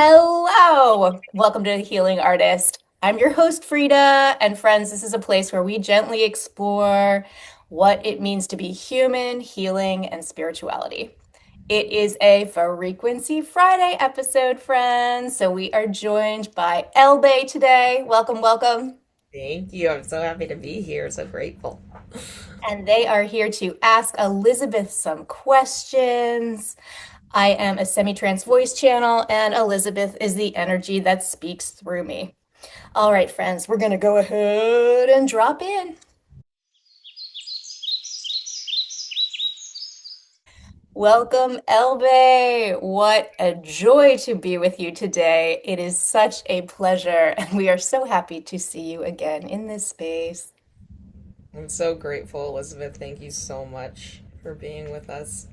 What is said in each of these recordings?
Hello! Welcome to The Healing Artist. I'm your host, Frida, and friends, this is a place where we gently explore what it means to be human, healing, and spirituality. It is a Frequency Friday episode, friends. So we are joined by Elbe today. Welcome, welcome. Thank you. I'm so happy to be here. So grateful. And they are here to ask Elisabeth some questions. I am a semi-trans voice channel, and Elisabeth is the energy that speaks through me. All right, friends, we're going to go ahead and drop in. Welcome, Elbe. What a joy to be with you today. It is such a pleasure, and we are so happy to see you again in this space. I'm so grateful, Elizabeth. Thank you so much for being with us.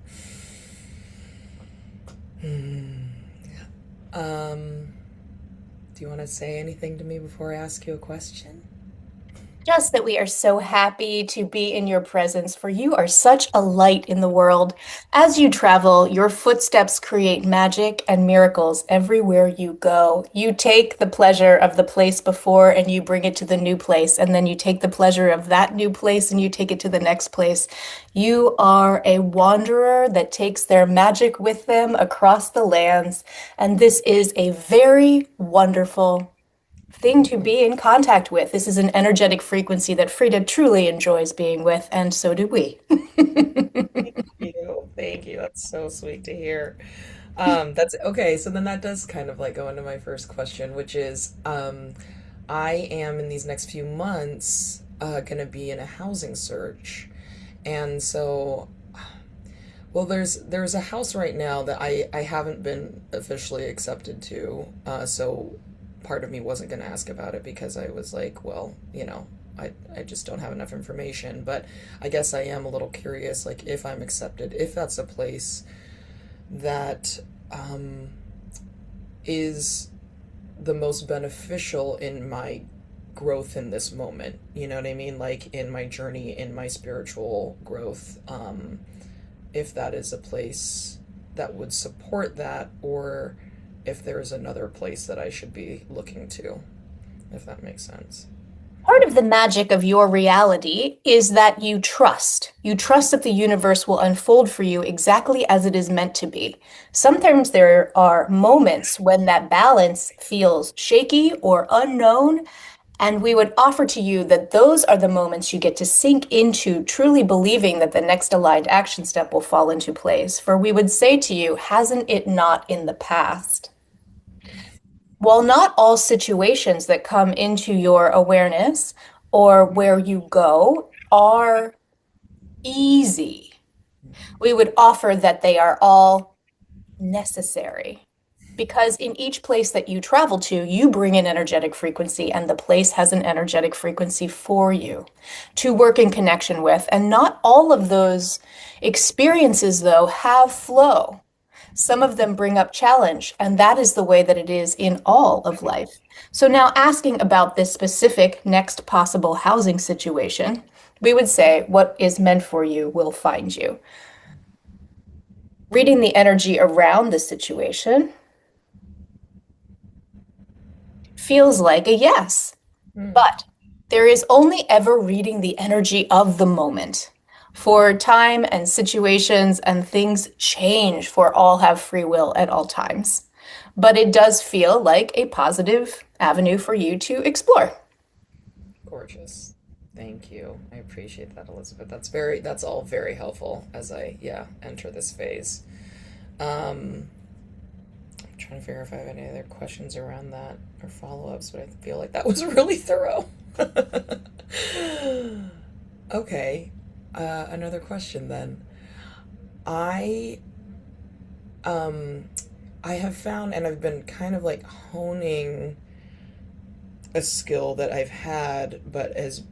Hmm. Um, do you want to say anything to me before I ask you a question? Just that we are so happy to be in your presence, for you are such a light in the world. As you travel, your footsteps create magic and miracles everywhere you go. You take the pleasure of the place before and you bring it to the new place, and then you take the pleasure of that new place and you take it to the next place. You are a wanderer that takes their magic with them across the lands, and this is a very wonderful thing to be in contact with. This is an energetic frequency that Frida truly enjoys being with, and so do we. Thank you. Thank you. That's so sweet to hear. That's okay. So then that does kind of like go into my first question, which is I am in these next few months going to be in a housing search. And so well, there's a house right now that I haven't been officially accepted to, so part of me wasn't going to ask about it because I was like, well, I just don't have enough information. But I guess I am a little curious, like if I'm accepted, if that's a place that is the most beneficial in my growth in this moment. You know what I mean? Like in my journey, in my spiritual growth. If that is a place that would support that, or if there's another place that I should be looking to, if that makes sense. Part of the magic of your reality is that you trust. You trust that the universe will unfold for you exactly as it is meant to be. Sometimes there are moments when that balance feels shaky or unknown, and we would offer to you that those are the moments you get to sink into truly believing that the next aligned action step will fall into place. For we would say to you, hasn't it not in the past? While not all situations that come into your awareness or where you go are easy, we would offer that they are all necessary. Because in each place that you travel to, you bring an energetic frequency, and the place has an energetic frequency for you to work in connection with. And not all of those experiences, though, have flow. Some of them bring up challenge, and that is the way that it is in all of life. So, now asking about this specific next possible housing situation, we would say what is meant for you will find you. Reading the energy around the situation feels like a yes. Hmm. But there is only ever reading the energy of the moment. For time and situations and things change, for all have free will at all times. But it does feel like a positive avenue for you to explore. Gorgeous. Thank you. I appreciate that, Elizabeth. That's all very helpful as I, yeah, enter this phase. I'm trying to figure if I have any other questions around that or follow-ups, but I feel like that was really thorough. Okay. Another question then. I um I have found, and I've been kind of like honing a skill that I've had, but as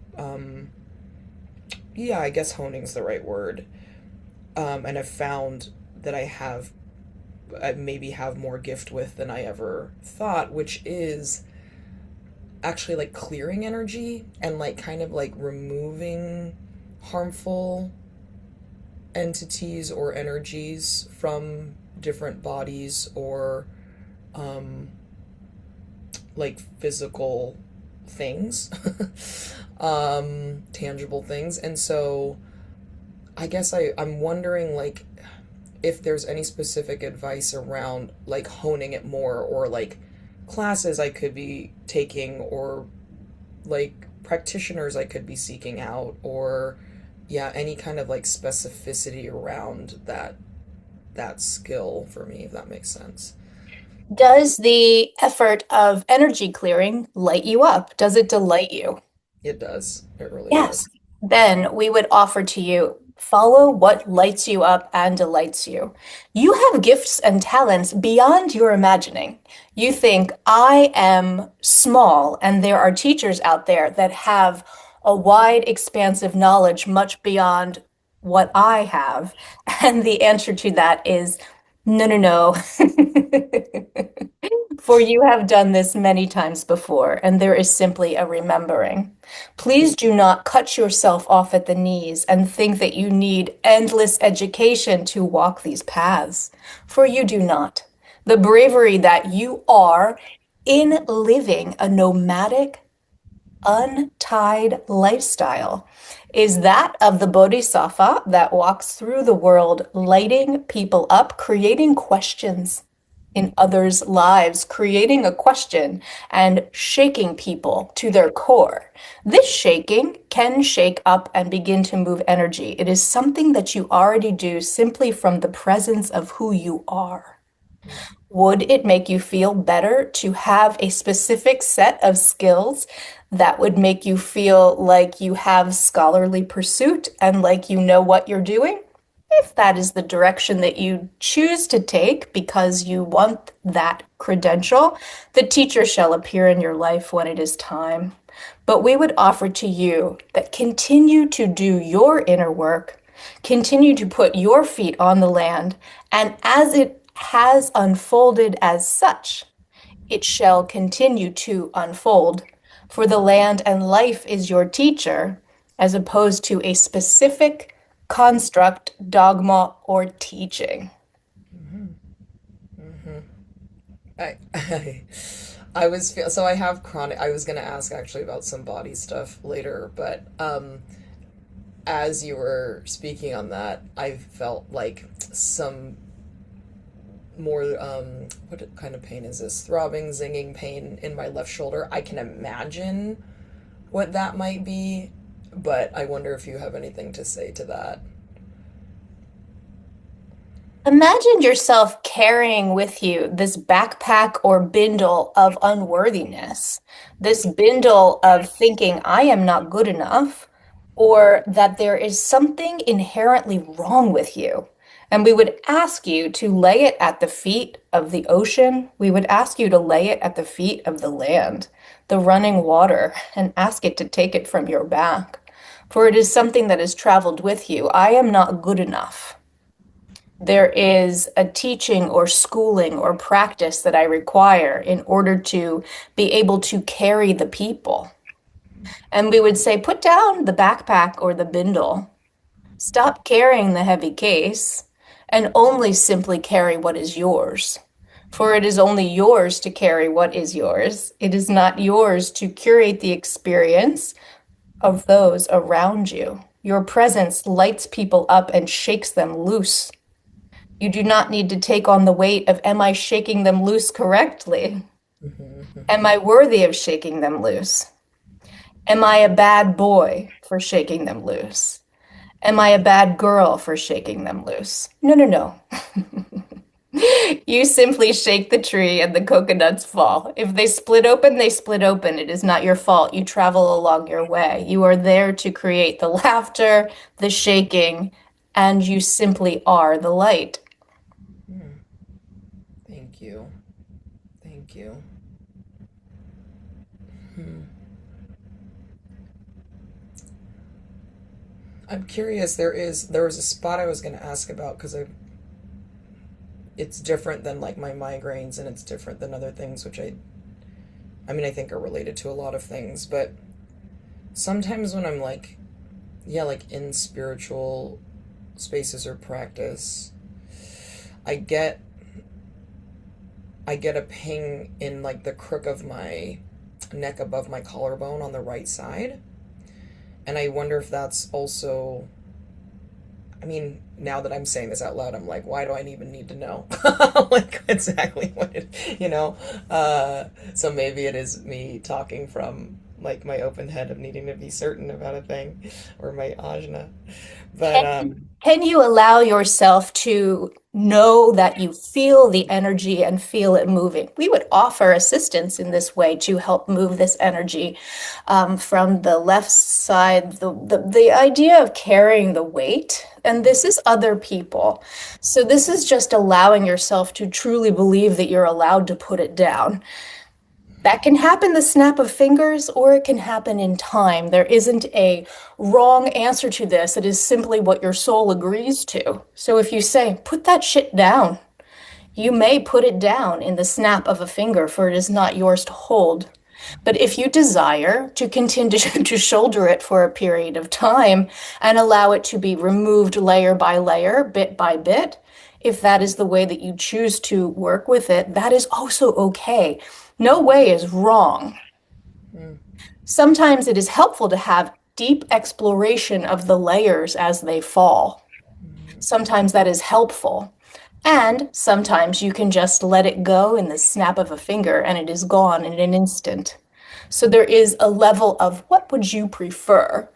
yeah, I guess honing's the right word. And I've found that I maybe have more gift with than I ever thought, which is actually like clearing energy and like kind of like removing harmful entities or energies from different bodies or um, like physical things, tangible things. And so I guess I'm wondering like if there's any specific advice around like honing it more, or like classes I could be taking, or like practitioners I could be seeking out, or yeah, any kind of like specificity around that skill for me, if that makes sense. Does the effort of energy clearing light you up? Does it delight you? It does. It really Yes. does. Then we would offer to you, follow what lights you up and delights you. You have gifts and talents beyond your imagining. You think, I am small, and there are teachers out there that have a wide, expansive knowledge much beyond what I have. And the answer to that is no, no, no. For you have done this many times before, and there is simply a remembering. Please do not cut yourself off at the knees and think that you need endless education to walk these paths, for you do not. The bravery that you are in living a nomadic, untied lifestyle is that of the bodhisattva that walks through the world, lighting people up, creating questions in others' lives, creating a question and shaking people to their core. This shaking can shake up and begin to move energy. It is something that you already do simply from the presence of who you are. Would it make you feel better to have a specific set of skills that would make you feel like you have scholarly pursuit and like you know what you're doing? If that is the direction that you choose to take because you want that credential, the teacher shall appear in your life when it is time. But we would offer to you that continue to do your inner work, continue to put your feet on the land, and as it has unfolded as such, it shall continue to unfold. For the land and life is your teacher, as opposed to a specific construct, dogma, or teaching. Hmm. Hmm. I I was so I have chronic. I was gonna ask actually about some body stuff later, but as you were speaking on that, I felt like some more what kind of pain is this? Throbbing, zinging pain in my left shoulder. I can imagine what that might be, but I wonder if you have anything to say to that. Imagine yourself carrying with you this backpack or bindle of unworthiness, this bindle of thinking, I am not good enough, or that there is something inherently wrong with you. And we would ask you to lay it at the feet of the ocean. We would ask you to lay it at the feet of the land, the running water, and ask it to take it from your back. For it is something that has traveled with you. I am not good enough. There is a teaching or schooling or practice that I require in order to be able to carry the people. And we would say, put down the backpack or the bindle, stop carrying the heavy case, and only simply carry what is yours. For it is only yours to carry what is yours. It is not yours to curate the experience of those around you. Your presence lights people up and shakes them loose. You do not need to take on the weight of, am I shaking them loose correctly? Am I worthy of shaking them loose? Am I a bad boy for shaking them loose? Am I a bad girl for shaking them loose? No, no, no. You simply shake the tree and the coconuts fall. If they split open, they split open. It is not your fault. You travel along your way. You are there to create the laughter, the shaking, and you simply are the light. Hmm. Thank you. Thank you. Hmm. I'm curious. There was a spot I was going to ask about because I it's different than like my migraines, and it's different than other things which I mean I think are related to a lot of things, but sometimes when I'm like yeah, like in spiritual spaces or practice, I get I get a ping in like the crook of my neck above my collarbone on the right side. And I wonder if that's also, I mean, now that I'm saying this out loud, I'm like, why do I even need to know? Like, exactly what it, you know? So maybe it is me talking from like my open head of needing to be certain about a thing or my ajna. But, Can you allow yourself to know that you feel the energy and feel it moving? We would offer assistance in this way to help move this energy from the left side. The idea of carrying the weight, and this is other people. So this is just allowing yourself to truly believe that you're allowed to put it down. That can happen the snap of fingers, or it can happen in time. There isn't a wrong answer to this. It is simply what your soul agrees to. So if you say, put that shit down, you may put it down in the snap of a finger, for it is not yours to hold. But if you desire to continue to shoulder it for a period of time and allow it to be removed layer by layer, bit by bit, if that is the way that you choose to work with it, that is also okay. No way is wrong. mm, Sometimes it is helpful to have deep exploration of the layers as they fall. Sometimes that is helpful. And sometimes you can just let it go in the snap of a finger and it is gone in an instant. So there is a level of what would you prefer?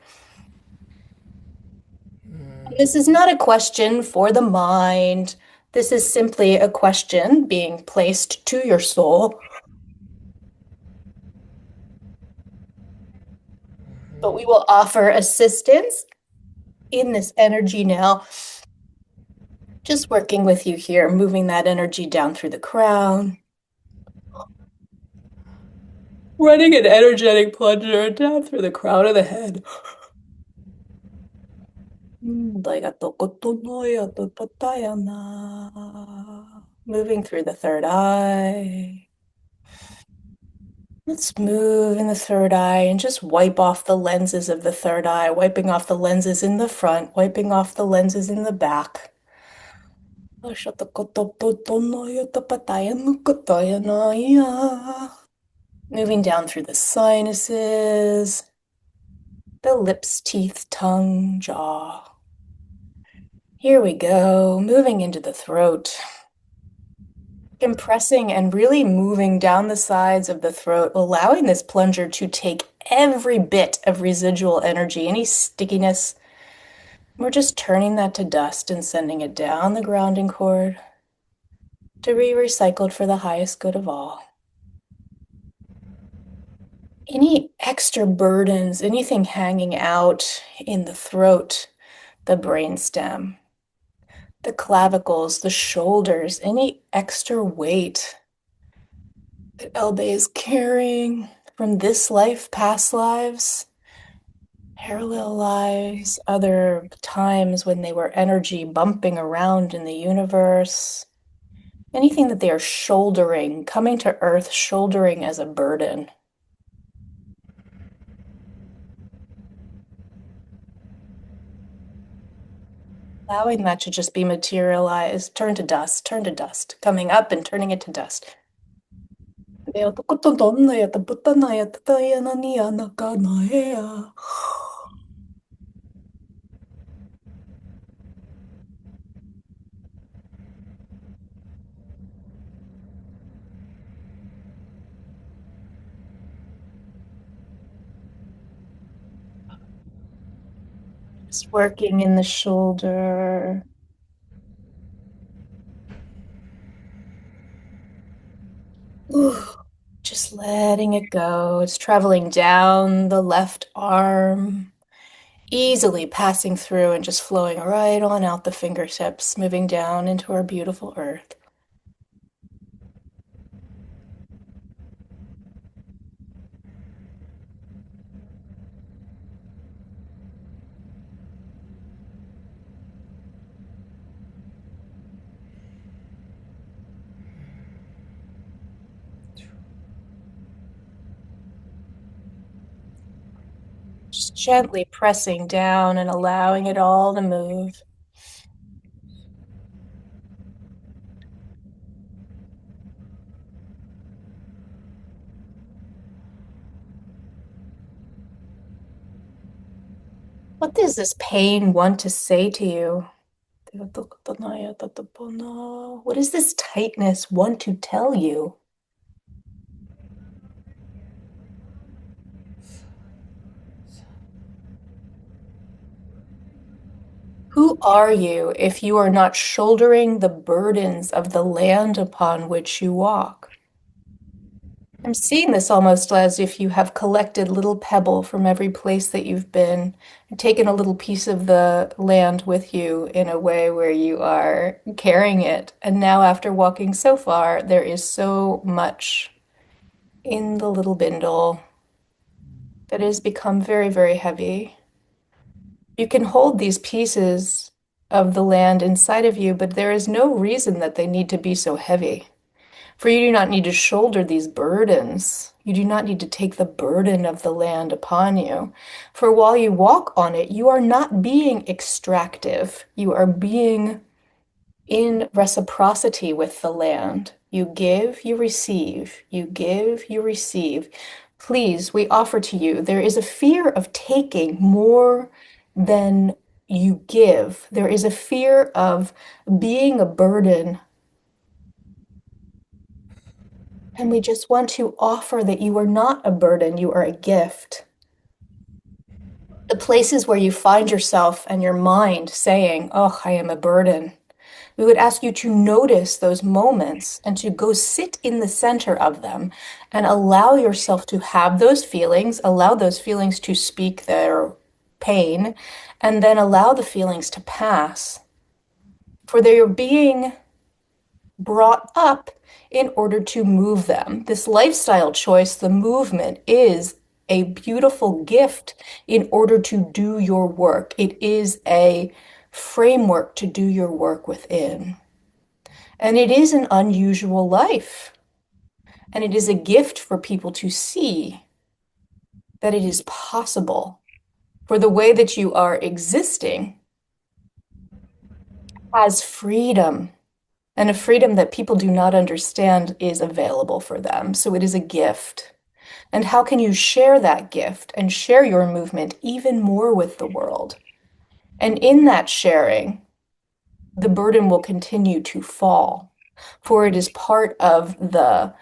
mm, This is not a question for the mind. This is simply a question being placed to your soul. But we will offer assistance in this energy now. Just working with you here, moving that energy down through the crown, running an energetic plunger down through the crown of the head. Moving through the third eye. Let's move in the third eye and just wipe off the lenses of the third eye, wiping off the lenses in the front, wiping off the lenses in the back. Moving down through the sinuses, the lips, teeth, tongue, jaw. Here we go, moving into the throat. Compressing and really moving down the sides of the throat, allowing this plunger to take every bit of residual energy, any stickiness. We're just turning that to dust and sending it down the grounding cord to be recycled for the highest good of all. Any extra burdens, anything hanging out in the throat, the brainstem, the clavicles, the shoulders, any extra weight that Elbe is carrying from this life, past lives, parallel lives, other times when they were energy bumping around in the universe. Anything that they are shouldering, coming to Earth, shouldering as a burden. Allowing that to just be materialized, turn to dust, coming up and turning it to dust. Just working in the shoulder. Ooh, just letting it go. It's traveling down the left arm, easily passing through and just flowing right on out the fingertips, moving down into our beautiful earth. Just gently pressing down and allowing it all to move. What does this pain want to say to you? What does this tightness want to tell you? Who are you if you are not shouldering the burdens of the land upon which you walk? I'm seeing this almost as if you have collected little pebble from every place that you've been and taken a little piece of the land with you in a way where you are carrying it. And now, after walking so far, there is so much in the little bindle that has become very, very heavy. You can hold these pieces of the land inside of you, but there is no reason that they need to be so heavy. For you do not need to shoulder these burdens. You do not need to take the burden of the land upon you. For while you walk on it, you are not being extractive. You are being in reciprocity with the land. You give, you receive. You give, you receive. Please, we offer to you. There is a fear of taking more than you give. There is a fear of being a burden. And we just want to offer that you are not a burden, you are a gift. The places where you find yourself and your mind saying, "Oh, I am a burden," we would ask you to notice those moments and to go sit in the center of them and allow yourself to have those feelings, allow those feelings to speak their pain, and then allow the feelings to pass. For they are being brought up in order to move them. This lifestyle choice, the movement, is a beautiful gift in order to do your work. It is a framework to do your work within. And it is an unusual life. And it is a gift for people to see that it is possible for the way that you are existing as freedom. And a freedom that people do not understand is available for them. So it is a gift. And how can you share that gift and share your movement even more with the world? And in that sharing, the burden will continue to fall, for it is part of the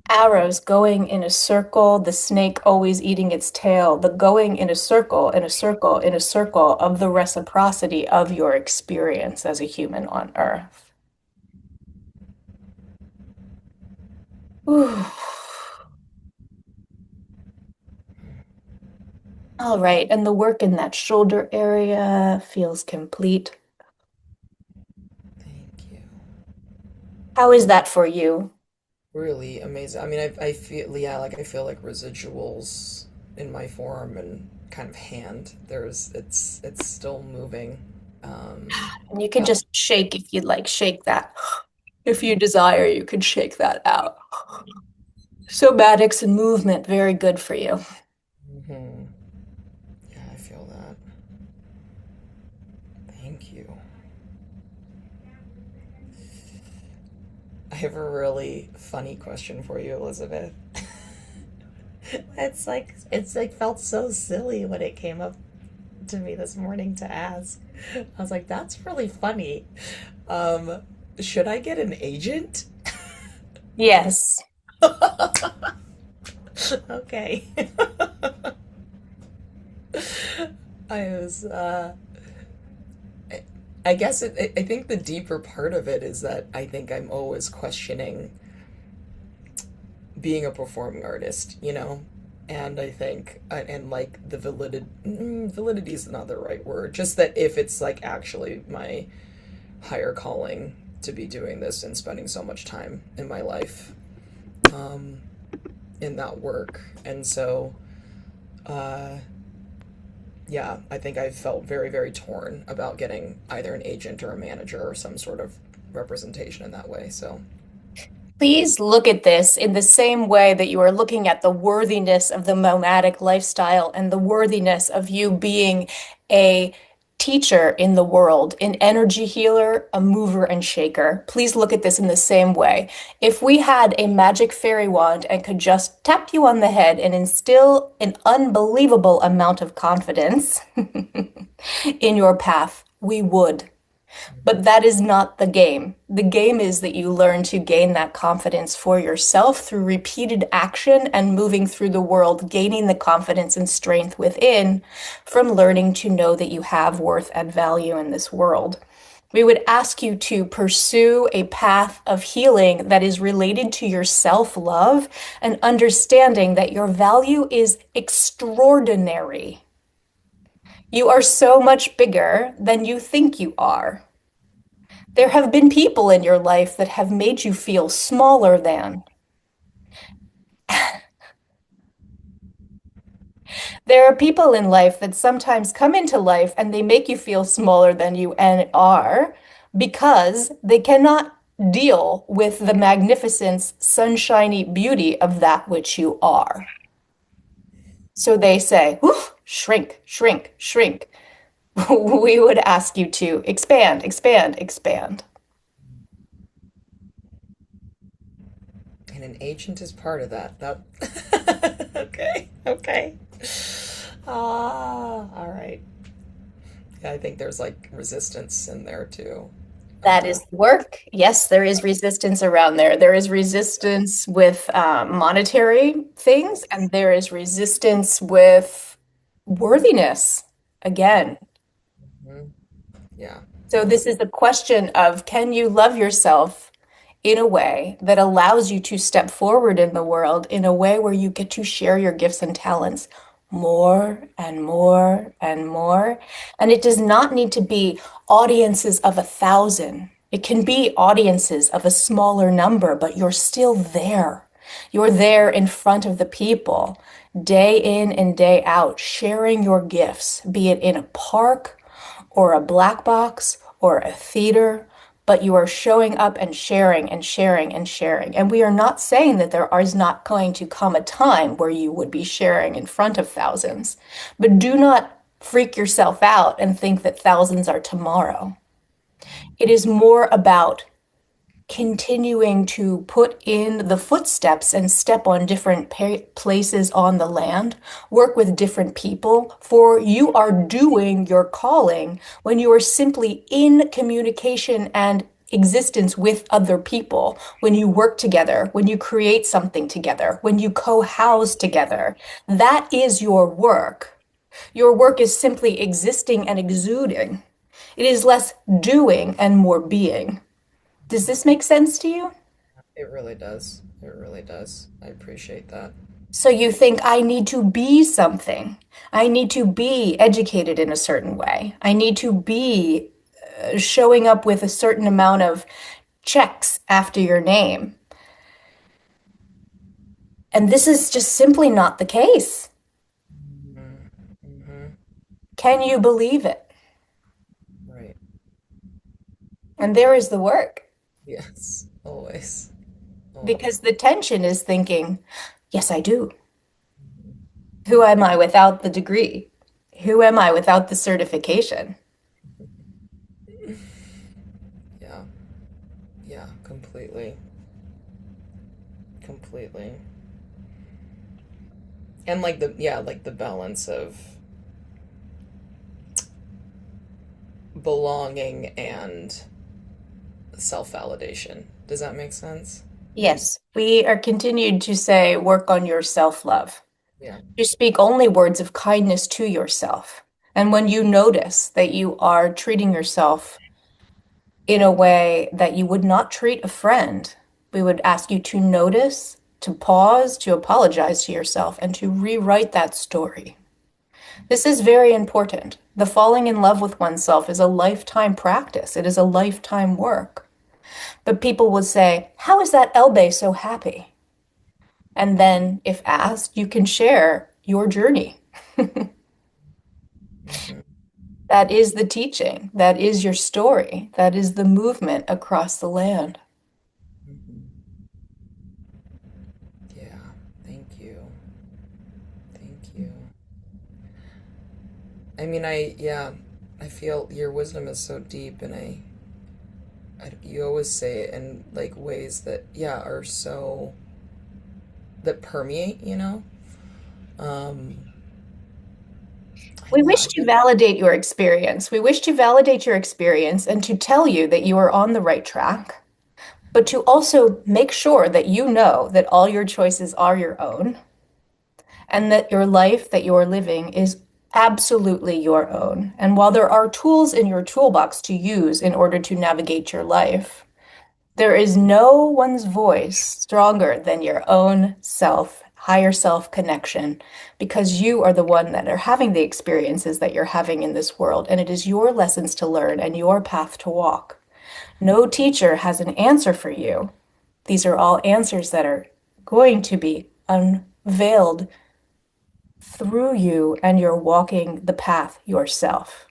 arrows going in a circle, the snake always eating its tail, the going in a circle, in a circle, in a circle of the reciprocity of your experience as a human on Earth. Ooh. All right, and the work in that shoulder area feels complete. Thank you. How is that for you? Really amazing. I mean, I feel, yeah, like I feel like residuals in my forearm and kind of hand. It's still moving. And you can Yeah. just shake if you'd like, shake that. If you desire, you can shake that out. Somatics and movement, very good for you. Hmm. Yeah, I feel that. Thank you. I have a really funny question for you, Elizabeth. It's like felt so silly when it came up to me this morning to ask. I was like, that's really funny. Um, should I get an agent? Yes. Okay. I was I guess I think the deeper part of it is that I think I'm always questioning being a performing artist, you know? And I think, and like the validity is not the right word, just that if it's like actually my higher calling to be doing this and spending so much time in my life um, in that work. And so, uh, yeah, I think I felt very, very torn about getting either an agent or a manager or some sort of representation in that way. So, Please look at this in the same way that you are looking at the worthiness of the nomadic lifestyle and the worthiness of you being a teacher in the world, an energy healer, a mover and shaker. Please look at this in the same way. If we had a magic fairy wand and could just tap you on the head and instill an unbelievable amount of confidence in your path, we would. But that is not the game. The game is that you learn to gain that confidence for yourself through repeated action and moving through the world, gaining the confidence and strength within from learning to know that you have worth and value in this world. We would ask you to pursue a path of healing that is related to your self-love and understanding that your value is extraordinary. You are so much bigger than you think you are. There have been people in your life that have made you feel smaller than. There are people in life that sometimes come into life and they make you feel smaller than you and are because they cannot deal with the magnificence, sunshiny beauty of that which you are. So they say, "Woof, shrink, shrink, shrink." We would ask you to expand, expand, expand. And an agent is part of that. That okay, okay. Ah, all right. Yeah, I think there's like resistance in there too. That Uh, is work. Yes, there is resistance around there. There is resistance with monetary things, and there is resistance with worthiness. Again, mhm. Yeah, so yeah. this is the question of can you love yourself in a way that allows you to step forward in the world in a way where you get to share your gifts and talents more and more and more. And it does not need to be audiences of 1,000. It can be audiences of a smaller number, but you're still there. You're there in front of the people, day in and day out, sharing your gifts, be it in a park or a black box or a theater, but you are showing up and sharing and sharing and sharing. And we are not saying that there is not going to come a time where you would be sharing in front of thousands, but do not freak yourself out and think that thousands are tomorrow. It is more about continuing to put in the footsteps and step on different places on the land, work with different people, for you are doing your calling when you are simply in communication and existence with other people, when you work together, when you create something together, when you co-house together. That is your work. Your work is simply existing and exuding. It is less doing and more being. Does this make sense to you? It really does. It really does. I appreciate that. So you think I need to be something. I need to be educated in a certain way. I need to be showing up with a certain amount of checks after your name. And this is just simply not the case. Hmm. Hmm. Can you believe it? Right. And there is the work. Yes. Always. Because Always. the tension is thinking, yes, I do. Who am I without the degree? Who am I without the certification? Yeah. Yeah. Completely. Completely. And like the yeah, like the balance of belonging and self-validation. Does that make sense? Yes, we are continued to say work on your self-love. Yeah. You speak only words of kindness to yourself. And when you notice that you are treating yourself in a way that you would not treat a friend, we would ask you to notice, to pause, to apologize to yourself, and to rewrite that story. This is very important. The falling in love with oneself is a lifetime practice. It is a lifetime work. But people would say, how is that Elbe so happy? And then, if asked, you can share your journey. Hmm. That is the teaching. That is your story. That is the movement across the land. Hmm. Yeah. Thank you. Thank you. I mean, yeah. I feel your wisdom is so deep, and you always say it in like ways that, yeah, are so, that permeate, you know? Um, We yeah, wish I to guess. validate your experience. We wish to validate your experience and to tell you that you are on the right track, but to also make sure that you know that all your choices are your own and that your life that you're living is absolutely your own. And while there are tools in your toolbox to use in order to navigate your life, there is no one's voice stronger than your own self, higher self connection, because you are the one that are having the experiences that you're having in this world. And it is your lessons to learn and your path to walk. No teacher has an answer for you. These are all answers that are going to be unveiled through you, and you're walking the path yourself.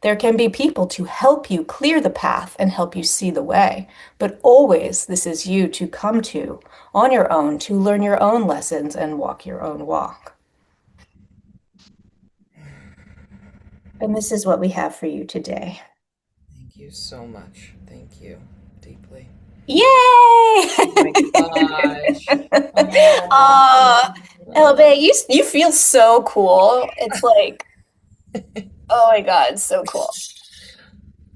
There can be people to help you clear the path and help you see the way, but always this is you to come to on your own to learn your own lessons and walk your own walk. And this is what we have for you today. Thank you so much. Thank you deeply. Yay! Oh my gosh. Oh. uh, Elbe, you feel so cool. It's like, oh my God, so cool.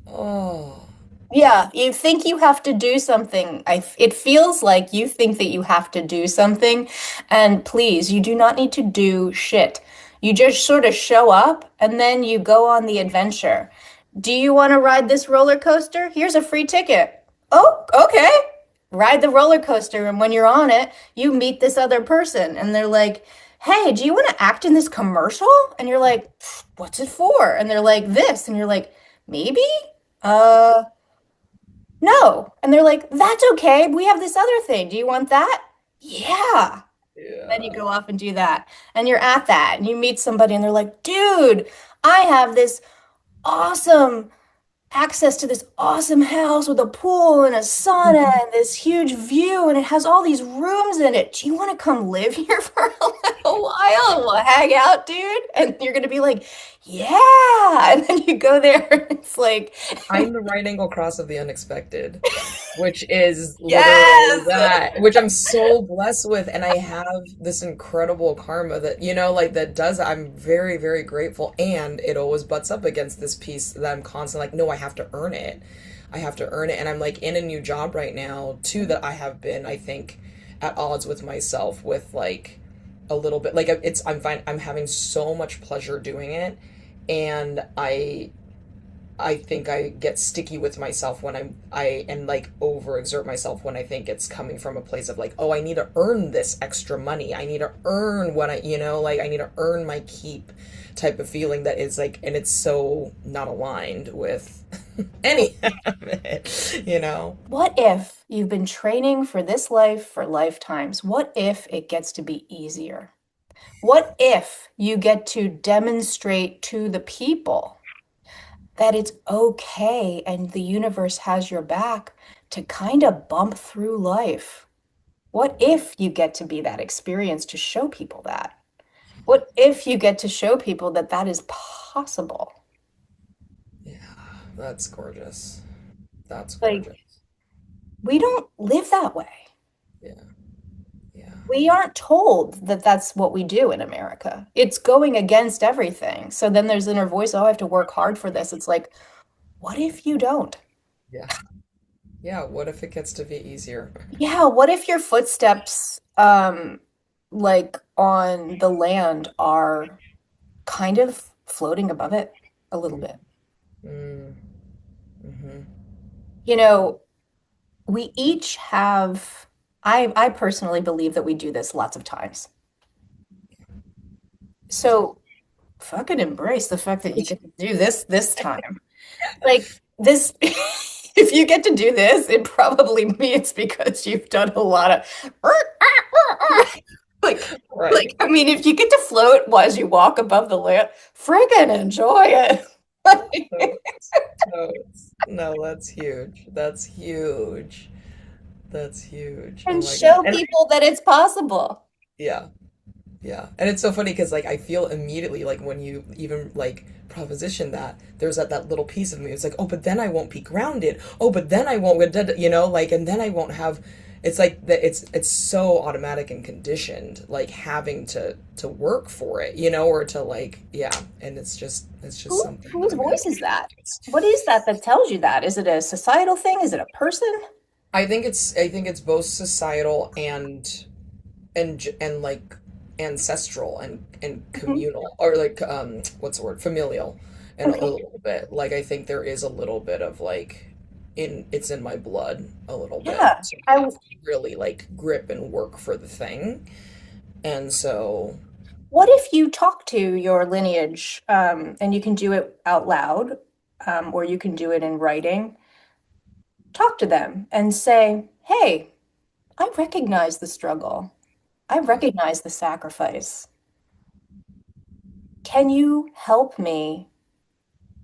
Oh. Yeah, you think you have to do something. It feels like you think that you have to do something. And please, you do not need to do shit. You just sort of show up and then you go on the adventure. Do you want to ride this roller coaster? Here's a free ticket. Oh, okay. Ride the roller coaster. And when you're on it, you meet this other person and they're like, hey, do you want to act in this commercial? And you're like, what's it for? And they're like, this. And you're like, maybe? Uh, no. And they're like, that's okay. We have this other thing. Do you want that? Yeah. Then you Yeah. go off and do that. And you're at that and you meet somebody and they're like, dude, I have this awesome access to this awesome house with a pool and a sauna and this huge view and it has all these rooms in it. Do you want to come live here for a little while and we'll hang out, dude? And you're gonna be like, yeah. And then you go there and it's like, I'm the right angle cross of the unexpected, which is literally yes. that, which I'm so blessed with. And I have this incredible karma that, like that does, I'm very, very grateful. And it always butts up against this piece that I'm constantly like, no, I have to earn it. I have to earn it. And I'm like in a new job right now, too, that I have been, I think, at odds with myself with like a little bit. Like I'm fine. I'm having so much pleasure doing it. And I think I get sticky with myself when I and like overexert myself when I think it's coming from a place of like, oh, I need to earn this extra money. I need to earn what like I need to earn my keep type of feeling that is like, and it's so not aligned with any of it. What if you've been training for this life for lifetimes? What if it gets to be easier? What if you get to demonstrate to the people that it's okay and the universe has your back to kind of bump through life? What if you get to be that experience to show people that? What if you get to show people that that is possible? Yeah, that's gorgeous. That's Like, gorgeous. we don't live that way. Yeah, yeah, We aren't told that that's what we do in America. It's going against everything. So then there's inner voice, oh, I have to work hard for this. It's like, what if you don't? yeah, yeah. What if it gets to be easier? Yeah, what if your footsteps, like on the land are kind of floating above it a little bit? Mm, mm-hmm. You know, we each have, I personally believe that we do this lots of times. Me too. So fucking embrace the fact that you get to do this time. Like this, if you get to do this, it probably means because you've done a lot of like, Right. I mean, if you get to float as you walk above the land, friggin' enjoy it. Totes. Totes. No, that's huge. That's huge. That's huge. Oh And my God. show And people that it's possible. yeah, Yeah. And it's so funny because like I feel immediately like when you even like proposition that there's that little piece of me. It's like, oh, but then I won't be grounded. Oh, but then I won't, like, and then I won't have. It's like that. It's so automatic and conditioned, like having to work for it, or to like, yeah. And it's just something that Whose I'm gonna have voice to is get that? used. What is that that tells you that? Is it a societal thing? Is it a person? I think it's both societal and like ancestral and Mhm. communal, or like what's the word, familial, and a Okay. little bit like I think there is a little bit of like it's in my blood a little bit Yeah. to I have to really like grip and work for the thing. And so What if you talk to your lineage, and you can do it out loud, or you can do it in writing? Talk to them and say, "Hey, I recognize the struggle. I yeah. recognize the sacrifice. Can you help me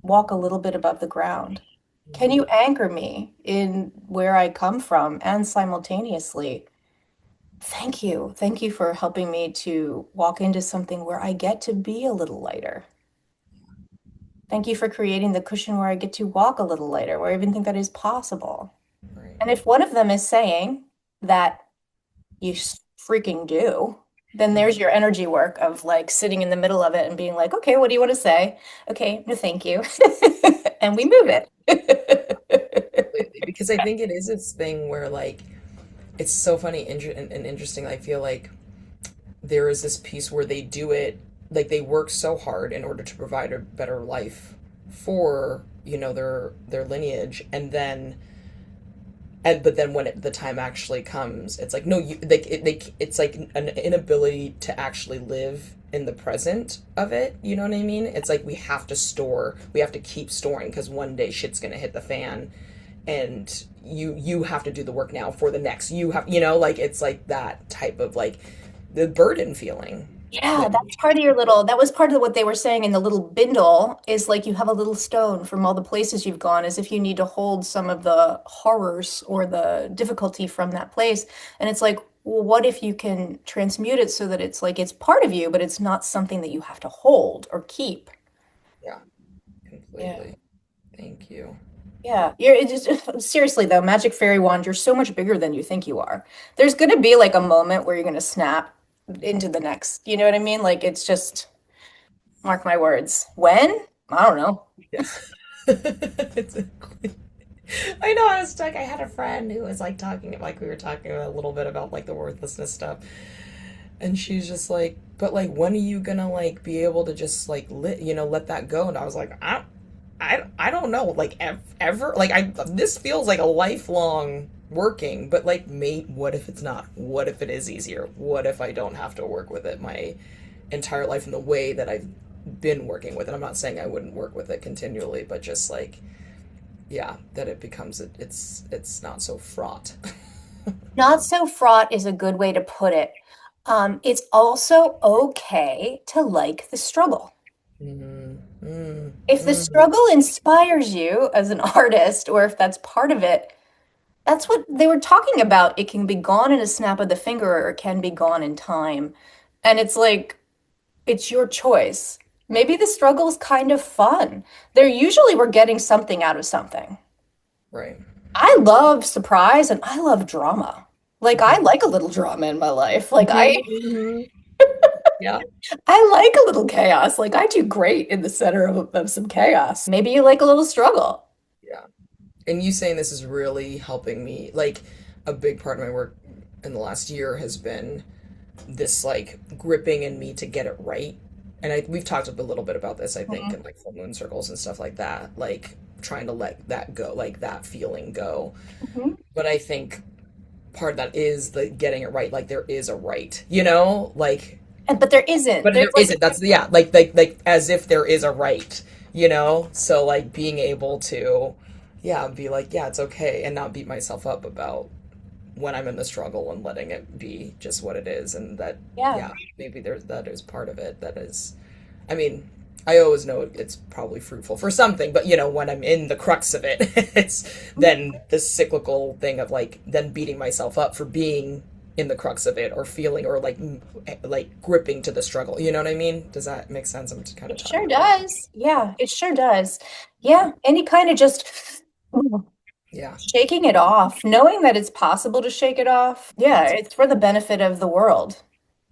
walk a little bit above the ground? Can you Mhm. anchor me in where I come from and simultaneously? Thank you. Thank you for helping me to walk into something where I get to be a little lighter. Thank you for creating the cushion where I get to walk a little lighter, where I even think that is possible." Right. And if one of them is saying that you freaking do, then Mhm. there's your energy work of like sitting in the middle of it and being like, okay, what do you want to say? Okay, no, thank you. And we move it. Completely. Because I think it is this thing where like it's so funny and interesting. I feel like there is this piece where they do it like they work so hard in order to provide a better life for their lineage, and but then when the time actually comes, it's like no, it's like an inability to actually live in the present of it. You know what I mean? It's like we have to keep storing because one day shit's gonna hit the fan, and you have to do the work now for the next. You have, like it's like that type of like the burden feeling Yeah, that you that's part of your little, that was part of what they were saying in the little bindle is like you have a little stone from all the places you've gone as if you need to hold some of the horrors or the difficulty from that place. And it's like, well, what if you can transmute it so that it's like it's part of you, but it's not something that you have to hold or keep? yeah, Yeah. completely. Thank you. Yeah, you're it just seriously though, magic fairy wand, you're so much bigger than you think you are. There's gonna be like a moment where you're gonna snap into the next. You know what I mean? Like it's just mark my words. When? I don't know. Yeah. Exactly. I know I was stuck. I had a friend who was like talking, like we were talking a little bit about like the worthlessness stuff. And she's just like, but like, when are you gonna like be able to just like let that go? And I was like, I don't know, like ever, like this feels like a lifelong working, but like, what if it's not? What if it is easier? What if I don't have to work with it my entire life in the way that I've been working with it? I'm not saying I wouldn't work with it continually, but just like, yeah, that it becomes it's not so fraught. Not so fraught is a good way to put it. It's also okay to like the struggle. Mm, mm, If the mm, struggle inspires you as an artist, or if that's part of it, that's what they were talking about. It can be gone in a snap of the finger, or it can be gone in time. And it's like, it's your choice. Maybe the struggle's kind of fun. They're usually we're getting something out of something. right. I love surprise and I love drama. Like I Hmm. like a little drama in my life. Like I Hmm. Hmm. Yeah. I like a little chaos. Like I do great in the center of some chaos. Maybe you like a little struggle. Yeah. And you saying this is really helping me. Like, a big part of my work in the last year has been this like gripping in me to get it right. And we've talked a little bit about this, I think, in Mhm. like full moon circles and stuff like that. Like trying to let that go, like that feeling go. Mhm. But I think part of that is the getting it right. Like there is a right, like, And but there isn't. but There's there like isn't. That's yeah, like as if there is a right. So like being able to, yeah, be like, yeah, it's okay, and not beat myself up about when I'm in the struggle and letting it be just what it is, and that, yeah. yeah, maybe that is part of it. That is, I mean, I always know it's probably fruitful for something, but when I'm in the crux of it, it's then this cyclical thing of like then beating myself up for being in the crux of it or feeling or like gripping to the struggle. You know what I mean? Does that make sense? I'm kind of It talking sure about it. does. Yeah, it sure does. Yeah, any kind of just Yeah. shaking it off, knowing that it's possible to shake it off. Yeah, That's it's for the benefit of the world.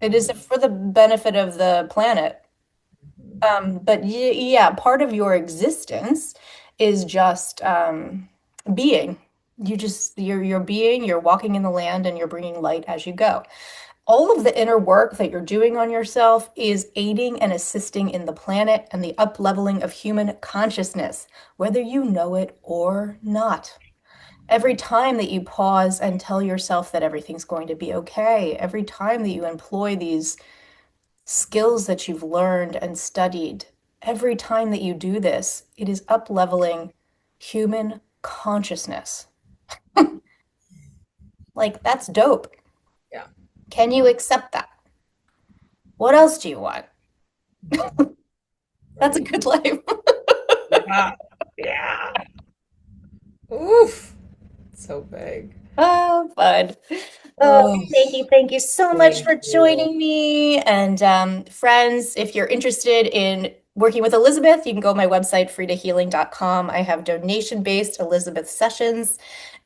It is mhm, for the benefit of the planet. mhm. But yeah, part of your existence is just being. You're being, you're walking in the land and you're bringing light as you go. All of the inner work that you're doing on yourself is aiding and assisting in the planet and the up-leveling of human consciousness, whether you know it or not. Every time that you pause and tell yourself that everything's going to be okay, every time that you employ these skills that you've learned and studied, every time that you do this, it is up-leveling human consciousness. Like, that's dope. Yeah. Can you accept that? What else do you want? Mhm. That's a Right. good life. Yeah. Yeah. Oof. So big. Oh, fun. Oh, Oh, thank you so much thank for you. joining me. And friends, if you're interested in working with Elizabeth, you can go to my website, fridahealing.com. I have donation-based Elizabeth sessions,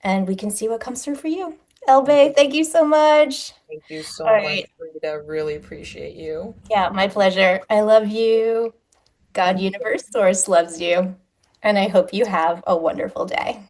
and we can see what comes through for you. Elbe, thank you so much. Thank you All so much, right. Rita. Really appreciate you. Yeah, my pleasure. I love you. God, Thank universe, source loves you. And I hope you have a wonderful day.